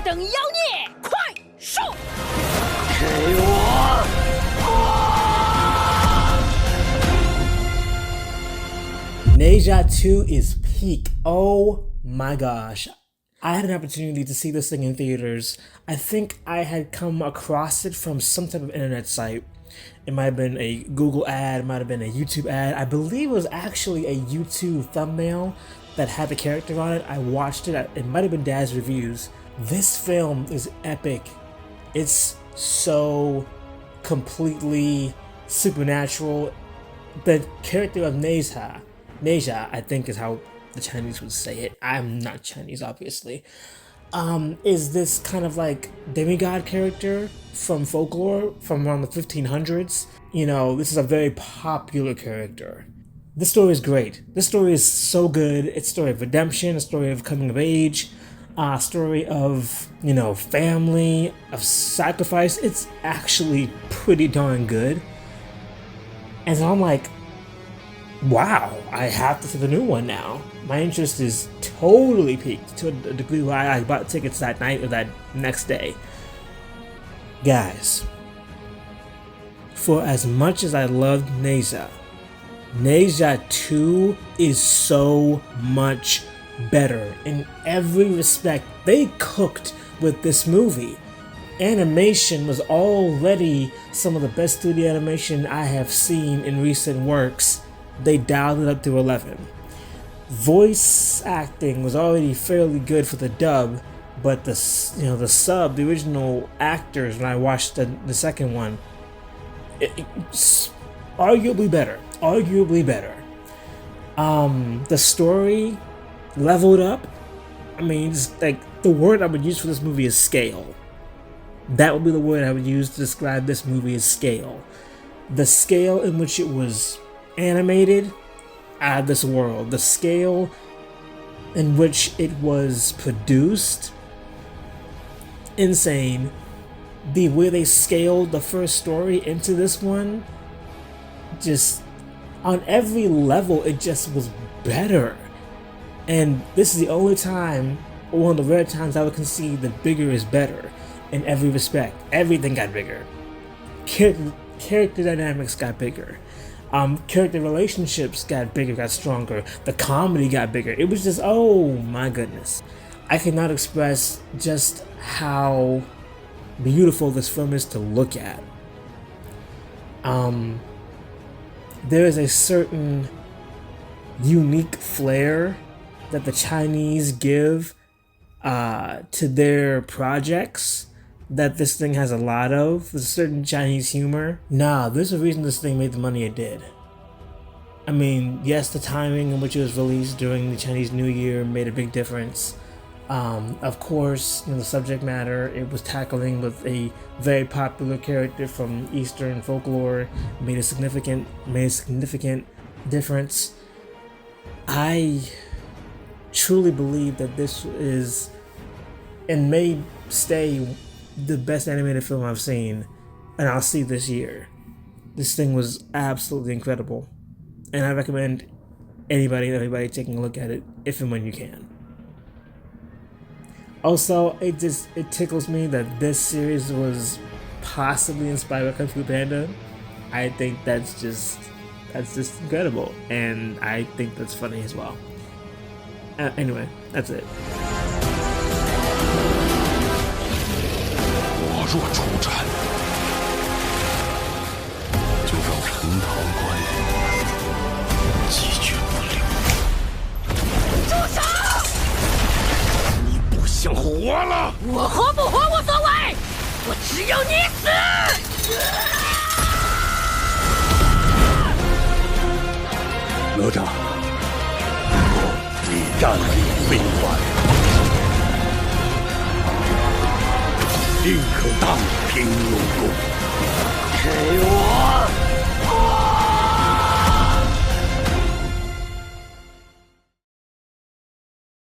等妖孽，快受！给我！ Ne Zha 2 is peak. Oh my gosh. I had an opportunity to see this thing in theaters. I think I had come across it from some type of internet site. It might have been a Google ad, it might have been a YouTube ad. I believe it was actually a YouTube thumbnail that had the character on it. I watched it. It might have been Dad's reviews. This film is epic. It's so completely supernatural. The character of Ne Zha, I think is how the Chinese would say it. I'm not Chinese, obviously. Is this kind of like demigod character from folklore from around the 1500s. You know, this is a very popular character. This story is great. This story is so good. It's a story of redemption, a story of coming of age, a story of, you know, family, of sacrifice. It's actually pretty darn good. And so I'm like, wow, I have to see the new one now. My interest is totally peaked to a degree where I bought tickets that night or that next day. Guys, for as much as I loved Ne Zha 2 is so much better in every respect. They cooked with this movie. Animation was already some of the best 3D animation I have seen in recent works. They dialed it up to 11. Voice acting was already fairly good for the dub, but the sub, the original actors, when I watched the second one, it's arguably better. The story leveled up. I mean, it's like the word I would use for this movie is scale. That would be the word I would use to describe this movie is scale. The scale in which it was animated, out of this world. The scale in which it was produced, insane. The way they scaled the first story into this one, just on every level, it just was better. And this is the only time, or one of the rare times, I would concede that bigger is better in every respect. Everything got bigger. Character dynamics got bigger. Character relationships got bigger, got stronger. The comedy got bigger. It was just, oh my goodness. I cannot express just how beautiful this film is to look at. There is a certain unique flair that the Chinese give to their projects that this thing has a lot of. There's a certain Chinese humor. There's a reason this thing made the money it did. I mean, yes, the timing in which it was released during the Chinese New Year made a big difference. Of course, the subject matter it was tackling with a very popular character from Eastern folklore made a significant difference. I truly believe that this is and may stay the best animated film I've seen, and I'll see this year. This thing was absolutely incredible, and I recommend anybody and everybody taking a look at it if and when you can. Also, it tickles me that this series was possibly inspired by Kung Fu Panda. I think that's just incredible, and I think that's funny as well. Anyway, that's it. 我若出战，就让陈塘关鸡犬不留。住手！你不想活了？我活不活无所谓，我只有你死！哪吒，你战力非凡。 定可荡平幽谷。给我！